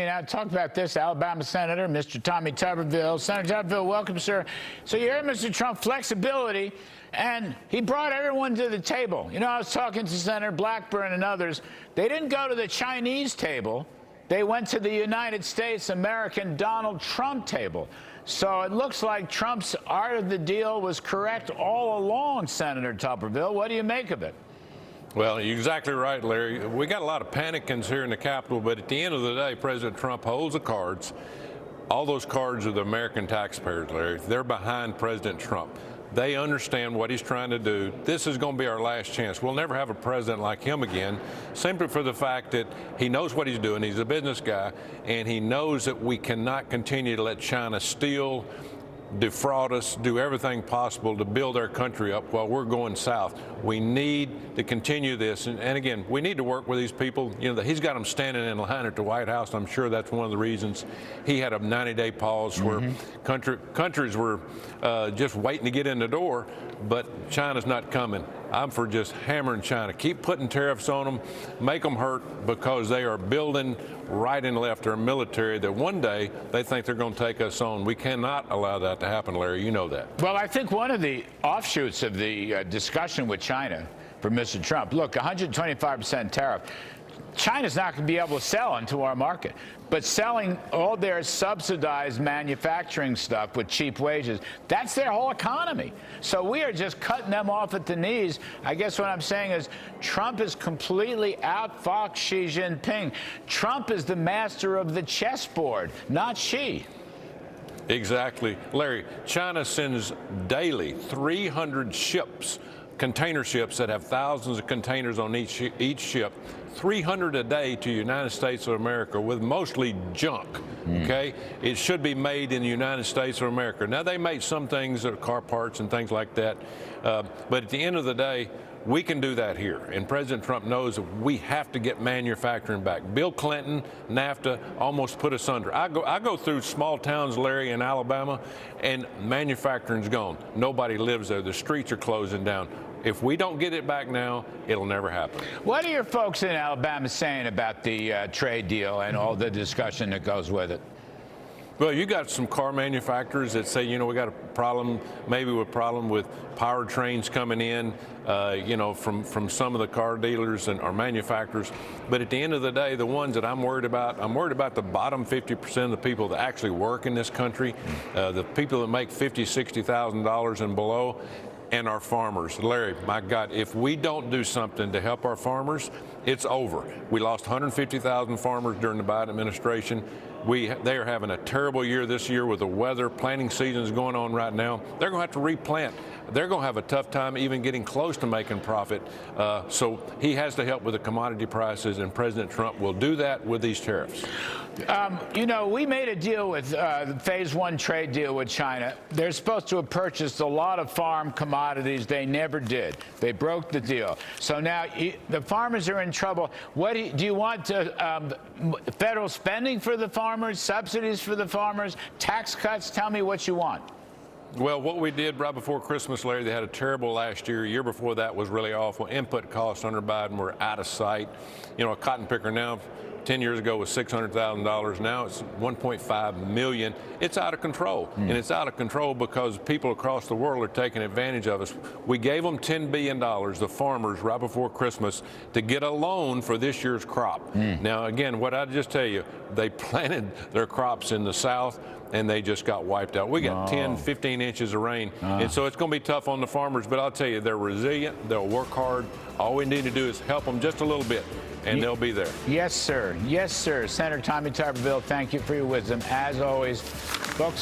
Now, talk about this, Alabama Senator, Mr. Tommy Tuberville. Senator Tuberville, welcome, sir. So you heard Mr. Trump, flexibility, and he brought everyone to the table. You know, I was talking to Senator Blackburn and others. They didn't go to the Chinese table. They went to the United States American Donald Trump table. So it looks like Trump's art of the deal was correct all along, Senator Tuberville. What do you make of it? Well, you're exactly right, Larry. We got a lot of panicans here in the Capitol, but at the end of the day, President Trump holds the cards. All those cards are the American taxpayers, Larry. They're behind President Trump. They understand what he's trying to do. This is going to be our last chance. We'll never have a president like him again, simply for the fact that he knows what he's doing. He's a business guy, and he knows that we cannot continue to let China steal, defraud us, do everything possible to build our country up while we're going south. We need to continue this. And again, we need to work with these people. You know, he's got them standing in line at the White House. I'm sure that's one of the reasons he had a 90-day pause where countries were just waiting to get in the door, but China's not coming. I'm for just hammering China. Keep putting tariffs on them, make them hurt, because they are building right and left their military that one day they think they're going to take us on. We cannot allow that to happen, Larry. You know that. Well, I think one of the offshoots of the discussion with China for Mr. Trump, look, 125% tariff. China's not going to be able to sell into our market, but selling all their subsidized manufacturing stuff with cheap wages, that's their whole economy. So we are just cutting them off at the knees. I guess what I'm saying is Trump is completely outfoxed Xi Jinping. Trump is the master of the chessboard, not Xi. Exactly. Larry, China sends daily 300 ships, container ships that have thousands of containers on each ship, 300 a day to the United States of America with mostly junk, okay? It should be made in the United States of America. Now, they make some things, car parts and things like that, but at the end of the day, we can do that here, and President Trump knows that we have to get manufacturing back. Bill Clinton, NAFTA almost put us under. I go through small towns, Larry, in Alabama, and manufacturing's gone. Nobody lives there. The streets are closing down. If we don't get it back now, it'll never happen. What are your folks in Alabama saying about the trade deal and all the discussion that goes with it? Well, you got some car manufacturers that say, you know, we got a problem, maybe a problem with powertrains coming in, you know, from some of the car dealers and our manufacturers. But at the end of the day, the ones that I'm worried about the bottom 50% of the people that actually work in this country, the people that make $50,000, $60,000 and below, and our farmers. Larry, my God, if we don't do something to help our farmers, it's over. We lost 150,000 farmers during the Biden administration. They are having a terrible year this year with the weather. Planting season is going on right now. They're going to have to replant. They're going to have a tough time even getting close to making profit. So he has to help with the commodity prices, and President Trump will do that with these tariffs. You know, we made a deal with the phase one trade deal with China. They're supposed to have purchased a lot of farm commodities. They never did. They broke the deal. So now the farmers are in trouble. What do you want federal spending for the farmers, subsidies for the farmers, tax cuts? Tell me what you want. Well, what we did right before Christmas, Larry, they had a terrible last year. Year before that was really awful. Input costs under Biden were out of sight. You know, a cotton picker now 10 years ago was $600,000. Now it's $1.5 million. It's out of control. And it's out of control because people across the world are taking advantage of us. We gave them $10 billion, the farmers, right before Christmas, to get a loan for this year's crop. Now, again, what I just tell you, they planted their crops in the South, and they just got wiped out. We got 10, 15 inches of rain. And so it's going to be tough on the farmers, but I'll tell you, they're resilient. They'll work hard. All we need to do is help them just a little bit, and they'll be there. Yes, sir. Yes, sir. Senator Tommy Tuberville, thank you for your wisdom. As always, folks.